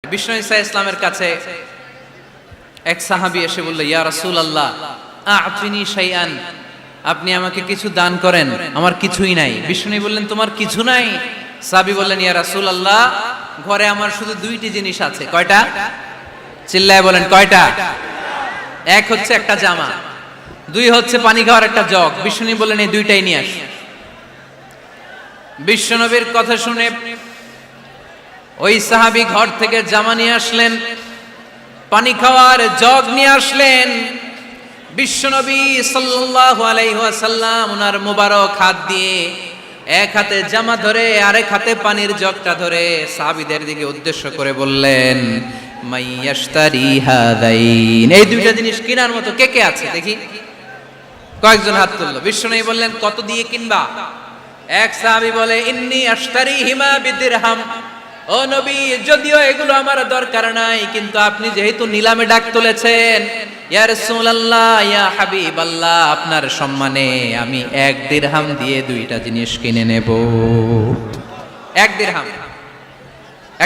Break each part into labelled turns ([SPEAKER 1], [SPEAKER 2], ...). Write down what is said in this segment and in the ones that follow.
[SPEAKER 1] বিষ্ণু ঈসা ইসলামের কাছে এক সাহাবী এসে বলল, ইয়া রাসূলুল্লাহ আ'তিনি শাইআন, আপনি আমাকে কিছু দান করেন, আমার কিছুই নাই। বিষ্ণু বললেন, তোমার কিছু নাই? সাহাবী বললেন, ইয়া রাসূলুল্লাহ ঘরে আমার শুধু দুইটি জিনিস আছে। কয়টা? চিল্লায় বলেন, কয়টা? এক হচ্ছে একটা জামা, দুই হচ্ছে পানি খাওয়ার একটা জগ। বিষ্ণু বললেন, এই দুইটাই নিয়ে আস। বিশ্বনবীর কথা শুনে ওই সাহাবী ঘর থেকে জামা নিয়ে আসলেন, পানি খাওয়ার জগ নিয়ে আসলেন। বিশ্বনবী সাল্লাল্লাহু আলাইহি ওয়াসাল্লাম ওনার মোবারক হাত দিয়ে এক হাতে জামা ধরে আরেক হাতে পানির জগটা ধরে সাহাবীদের দিকে উদ্দেশ্য করে বললেন, মাইয়াশতারি হাদাইন, এই দুইটা জিনিস কেনার মতো কে কে আছে দেখি? কয়েকজন হাত তুললো। বিশ্বনবী বললেন, কত দিয়ে কিনবা? এক সাহাবী বলে, ইন্নী আশতারিহিমা বিদিরহাম, ও নবী যদিও এগুলো আমার দরকার নাই, কিন্তু আপনি যেহেতু নিলামে ডাক তুলেছেন, ইয়া রাসূলুল্লাহ ইয়া হাবিবাল্লাহ, আপনার সম্মানে আমি 1 দিরহাম দিয়ে দুইটা জিনিস কিনে নেব। 1 দিরহাম,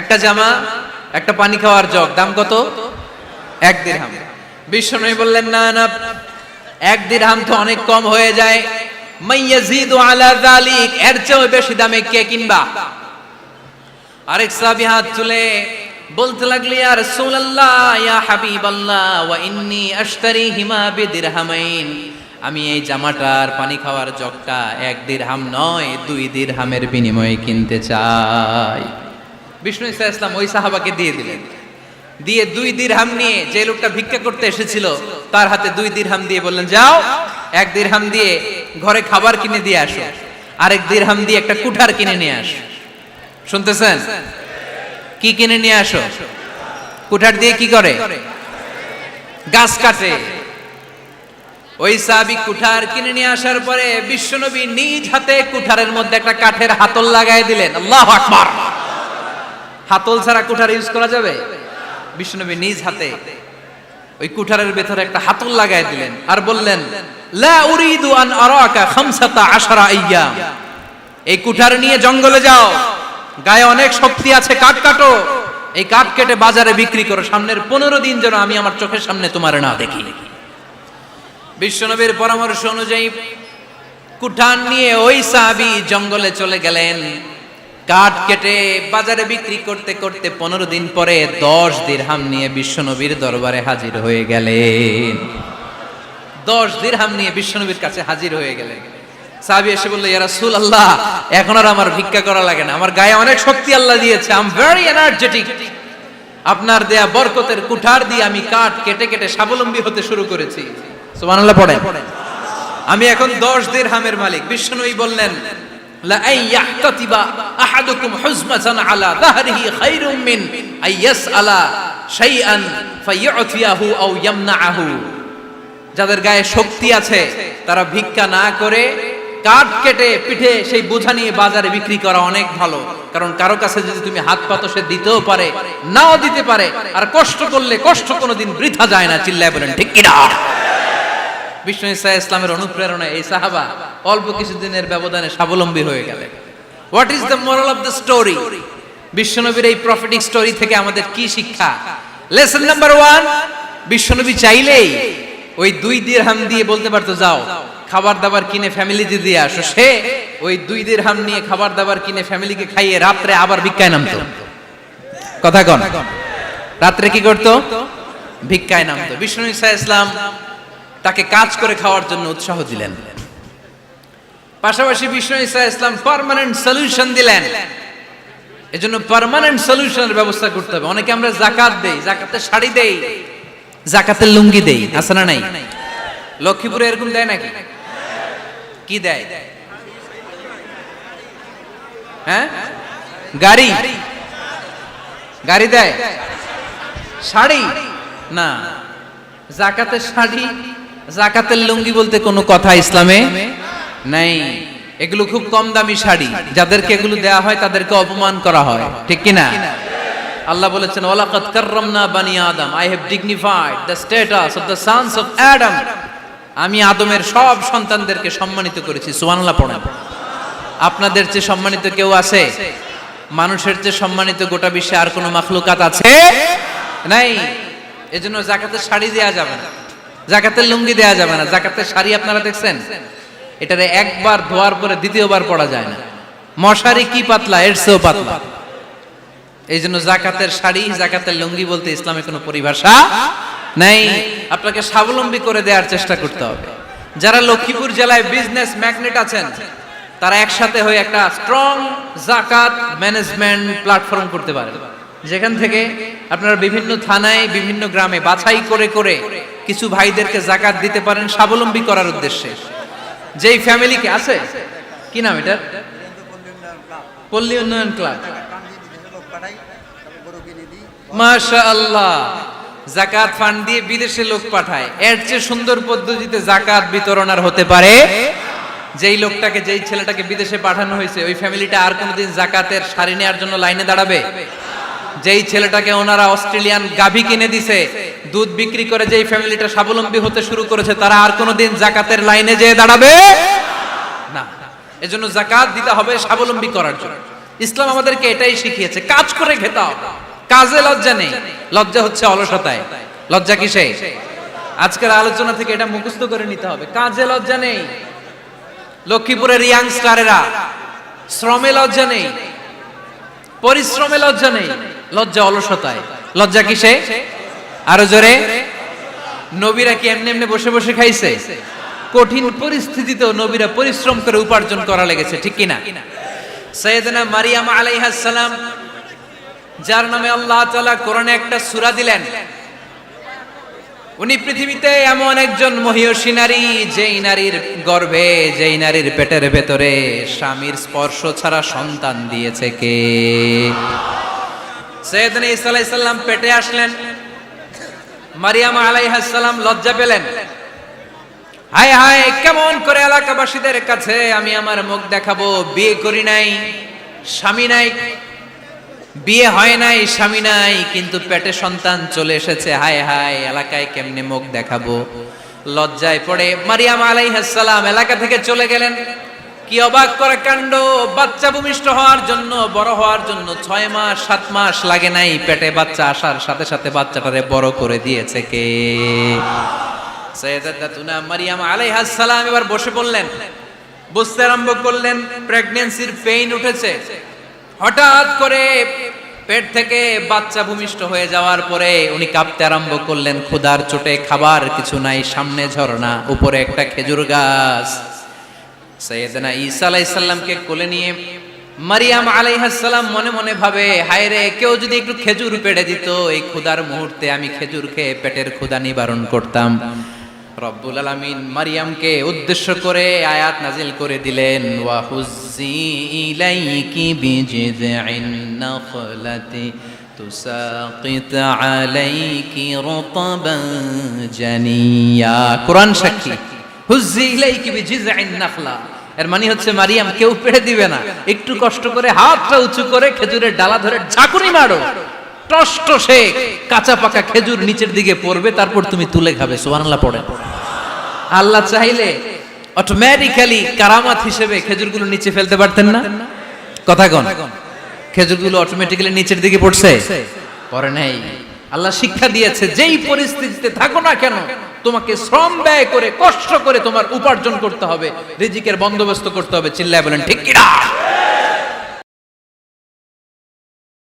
[SPEAKER 1] একটা জামা, একটা পানি খাওয়ার জগ, দাম কত? 1 দিরহাম। বিশ্বনবী বললেন, না না, 1 দিরহাম তো অনেক কম হয়ে যায়, মাইয়াজিদু আলা যালিক, এর চেয়ে বেশি দামে কে কিনবা? আরেক সাহাবী হাত তুলে বলতে লাগলো, ইয়া রাসূলুল্লাহ ইয়া হাবিবাল্লাহ ওয়া ইন্নী আশতারিহিমা বিদিরহামাইন, আমি এই জামাটার পানি খাওয়ার জগটা 1 দিরহাম নয় 2 দিরহামের বিনিময়ে কিনতে চাই। বিষ্ণু ঈসা ইসলাম ওই সাহাবাকে দিয়ে দিলেন। দিয়ে 2 দিরহাম নিয়ে যে লোকটা ভিক্ষা করতে এসেছিল তার হাতে 2 দিরহাম দিয়ে বললেন, যাও 1 দিরহাম দিয়ে ঘরে খাবার কিনে দিয়ে আসো, আরেক দিরহাম দিয়ে একটা কুঠার কিনে নিয়ে আসো। শুনতেছেন? কি কিনে নিয়ে আসো? কুঠার দিয়ে কি করে? গাছ কাটে। ওই সাহাবী কুঠার কিনে নিয়ে আসার পরে বিশ্বনবী নিজ হাতে কুঠারের মধ্যে একটা কাঠের হাতল লাগাই দিলেন। আল্লাহু আকবার! হাতল ছাড়া কুঠার ইউজ করা যাবে? বিশ্বনবী নিজ হাতে ওই কুঠারের ভেতরে একটা হাতল লাগাই দিলেন আর বললেন, লা উরিদু আন আরাকা 15 আইয়াম, এই কুঠার নিয়ে জঙ্গলে যাও, গায়ে অনেক শক্তি আছে, কাঠ কাটো, এই কাঠ কেটে বাজারে বিক্রি করো, সামনের 15 দিন যেন আমি আমার চোখের সামনে তোমার না দেখি। বিশ্বনবীর পরামর্শ অনুযায়ী কুঠার নিয়ে ওই সাহাবী জঙ্গলে চলে গেলেন। কাঠ কেটে বাজারে বিক্রি করতে করতে 15 দিন পরে 10 দিরহাম নিয়ে বিশ্বনবীর দরবারে হাজির হয়ে গেলেন। 10 দিরহাম নিয়ে বিশ্বনবীর কাছে হাজির হয়ে গেলেন। সাহাবী এসে বলল, ইয়া রাসূলুল্লাহ এখন আর আমার ভিক্ষা করা লাগে না, আমার গায়ে অনেক শক্তি আল্লাহ দিয়েছে, আই এম ভেরি এনার্জেটিক, আপনার দেয়া বরকতের কুঠার দিয়ে আমি কাঠ কেটে কেটে স্বাবলম্বী হতে শুরু করেছি। সুবহানাল্লাহ পড়েন। আমি এখন 10 দিরহামের মালিক। বিশ্বনবী বললেন, লা আইয়াহতাতিবা আহাদুকুম হুজমাতান আলা যাহরিহি খায়রুম মিন আইয়াসআলা শাইআন ফায়ু'তিয়াহু আও ইয়ামনাহু, যাদের গায়ে শক্তি আছে তারা ভিক্ষা না করে কাঠ কেটে পিঠে সেই বোঝা নিয়ে বাজারে বিক্রি করা অনেক ভালো, কারণ কারো কাছে যদি তুমি হাত পাতো সে দিতেও পারে, নাও দিতে পারে, আর কষ্ট করলে কষ্ট কোনোদিন বৃথা যায় না। চিল্লায় বলেন ঠিক কিনা? বিষ্ণু ঈসা ইসলামের অনুপ্রেরণায় এই সাহাবা অল্প কিছুদিনের ব্যবধানে স্বাবলম্বী হয়ে গেলেন। What is the moral of the story? বিশ্বনবীর এই প্রফেটিক স্টোরি থেকে আমাদের কি শিক্ষা? লেসন নাম্বার 1, বিশ্বনবী চাইলেই ওই 2 দিরহাম দিয়ে বলতে পারতো, যাও খাবার দাবার কিনে ফ্যামিলিতে দিয়ে আসো। সে ওই 2 দিরহাম নিয়ে খাবার দাবার কিনে ফ্যামিলিকে খাইয়ে রাত্রে আবার ভিক্ষায় নামতো। কথা কন, রাত্রে কি করতো? ভিক্ষায় নামতো। বিষ্ণু ঈসা ইসলাম তাকে কাজ করে খাওয়ার জন্য উৎসাহ দিলেন। পাশাপাশি বিষ্ণু ঈসা ইসলাম পার্মানেন্ট সলিউশন দিলেন। এজন্য পার্মানেন্ট সলিউশনের ব্যবস্থা করতে হবে। অনেকে আমরা যাকাত দেই, যাকাতের শাড়ি দেই, যাকাতের লুঙ্গি দেই, আছে না নাই? লক্ষ্মীপুরে এরকম দেয় নাকি? কি দেয়? হ্যাঁ, গাড়ি, গাড়ি দেয়, শাড়ি না। যাকাতের শাড়ি, যাকাতের লুঙ্গি বলতে কোনো কথা ইসলামে নাই। এগুলো খুব কম দামি শাড়ি, যাদেরকে এগুলো দেয়া হয় তাদেরকে অপমান করা হয়, ঠিক কিনা? আল্লাহ বলেছেন, ওয়ালাকাদ কাররামনা বানি আদম, I have dignified the status of the sons of Adam, আমি আদমের সব সন্তানদেরকে সম্মানিত করেছি। সুবহানাল্লাহ পড়েন। আপনাদের চেয়ে সম্মানিত কেউ আছে? মানুষের চেয়ে সম্মানিত গোটা বিশ্বে আর কোনো মাখলুকাত আছে নাই। এজন্য যাকাতের শাড়ি দেয়া যাবে না, যাকাতের লুঙ্গি দেয়া যাবে না। যাকাতের শাড়ি আপনারা দেখছেন, এটারে একবার ধোয়ার পরে দ্বিতীয়বার পরা যায় না। মশারি কি পাতলা, এর চেয়েও পাতলা। এই জন্য যাকাতের শাড়ি, যাকাতের লুঙ্গি বলতে ইসলামে কোনো পরিভাষা নাই। আপনাকে স্বাবলম্বী করে দেওয়ার চেষ্টা করতে হবে। যারা লক্ষ্মীপুর জেলায় বিজনেস ম্যাগনেট আছেন, তারা একসাথে হয়ে একটা স্ট্রং যাকাত ম্যানেজমেন্ট প্ল্যাটফর্ম করতে পারেন, যেখান থেকে আপনারা বিভিন্ন থানায়, বিভিন্ন গ্রামে বাছাই করে করে কিছু ভাইদেরকে যাকাত দিতে পারেন স্বাবলম্বী করার উদ্দেশ্যে। যেই ফ্যামিলিকে আছে, কি নাম এটা, পল্লী উন্নয়ন ক্লাব, মাশাআল্লাহ, যাকাত ফান্ড দিয়ে বিদেশে লোক পাঠায়। এর চেয়ে সুন্দর পদ্ধতিতে যাকাত বিতরণ আর হতে পারে? যেই লোকটাকে, যেই ছেলেটাকে বিদেশে পাঠানো হয়েছে, ওই ফ্যামিলিটা আর কোনোদিন যাকাতের শাড়ি নেওয়ার জন্য লাইনে দাঁড়াবে? যেই ছেলেটাকে ওনারা অস্ট্রেলিয়ান গাভী কিনে দিছে, দুধ বিক্রি করে যেই ফ্যামিলিটা স্বাবলম্বী হতে শুরু করেছে, তারা আর কোনোদিন যাকাতের লাইনে যেয়ে দাঁড়াবে না। এজন্য যাকাত দিতে হবে স্বাবলম্বী করার জন্য। ইসলাম আমাদেরকে এটাই শিখিয়েছে, কাজ করে খেতে হবে। কাজে লজ্জা নেই, লজ্জা হচ্ছে অলসতায়। লজ্জা কিসে? আজকের আলোচনা থেকে এটা মুখস্থ করে নিতে হবে, কাজে লজ্জা নেই। লক্ষ্মীপুরের ইয়াংস্টারেরা শ্রমে লজ্জা নেই, পরিশ্রমে লজ্জা নেই, লজ্জা অলসতায়। লজ্জা কিসে? আরো জোরে। নবীরা কি এমনি এমনি বসে বসে খাইছে? কঠিন পরিস্থিতিতেও নবীরা পরিশ্রম করে উপার্জন করা লেগেছে, ঠিক কিনা? সাইয়েদনা মারিয়াম আলাইহিস সালাম, যার নামে আল্লাহ তাআলা কোরআনে একটা সূরা দিলেন, উনি পৃথিবীতে এমন একজন মহিয়সী নারী, যেই নারীর গর্ভে, যেই নারীর পেটের ভেতরে স্বামীর স্পর্শ ছাড়া সন্তান দিয়েছে কে? সাইয়েদনা ঈসা আলাইহিস সালাম পেটে আসলেন। মারিয়াম আলাইহিস সালাম লজ্জা পেলেন। হায় হায়, কেমন করে এলাকাবাসীদের কাছে আমি আমার মুখ দেখাবো? বিয়ে করি নাই, স্বামী নাই, বিয়ে হয় নাই, স্বামী নাই, কিন্তু পেটে সন্তান চলে এসেছে। হায় হায়, এলাকায় কেমনে মুখ দেখাবো? লজ্জায় পড়ে মারিয়াম আলাইহিস সালাম এলাকা থেকে চলে গেলেন। কি অবাক করা কাণ্ড! বাচ্চা ভূমিষ্ঠ হওয়ার জন্য, বড় হওয়ার জন্য 6 মাস 7 মাস লাগে নাই, পেটে বাচ্চা আসার সাথে সাথে বাচ্চাটারে বড় করে দিয়েছে কে? সাইয়েদাতুনা মারিয়াম আলাইহিস সালাম এবার বসে পড়লেন, বুঝতে আরম্ভ করলেন প্রেগন্যান্সির পেইন উঠেছে। হঠাৎ করে পেট থেকে বাচ্চা ভূমিষ্ঠ হয়ে যাওয়ার পরে উনি কাঁপতে আরম্ভ করলেন। ক্ষুধার চোটে খাবার কিছু নাই, সামনে ঝর্ণা, উপরে একটা খেজুর গাছ। সাইয়েদনা ঈসা আলাইহিস সালামকে কোলে নিয়ে মারিয়াম আলাইহিস সালাম মনে মনে ভাবে, হায় রে, কেউ যদি একটু খেজুর পেড়ে দিত, এই ক্ষুধার মুহূর্তে আমি খেজুর খেয়ে পেটের ক্ষুধা নিবারণ করতাম। রব্বুল আলামিন মারিয়ামকে উদ্দেশ্য করে আয়াত নাজিল করে দিলেন, ওয়া হুজ্জি ইলাইকি বিজিযিন নাখলাতি তুসাকিত আলাইকি রতবান জানিয়া। কোরআন সাক্ষী, হুজ্জি ইলাইকি বিজিযিন নাখলা, এর মানে হচ্ছে মারিয়াম, কেউ পেড়ে দিবে না, একটু কষ্ট করে হাতটা উঁচু করে খেজুরের ডালা ধরে ঝাঁকুনি মারো, টসটসে কাঁচা পাকা খেজুর নিচের দিকে পড়বে, তারপর তুমি তুলে খাবে। সুবহানাল্লাহ পড়েন। আল্লাহ চাইলে অটোমেটিক্যালি কারামাত হিসেবে খেজুরগুলো নিচে ফেলতে পারতেন না? কথা কোন? খেজুরগুলো অটোমেটিক্যালি নিচের দিকে পড়ছে? পড়ে নাই। আল্লাহ শিক্ষা দিয়েছে, যেই পরিস্থিতিতে থাকো না কেন, তোমাকে শ্রম ব্যয় করে, কষ্ট করে তোমার উপার্জন করতে হবে, রিজিকের বন্দোবস্ত করতে হবে। চিল্লায় বলেন ঠিক কিনা?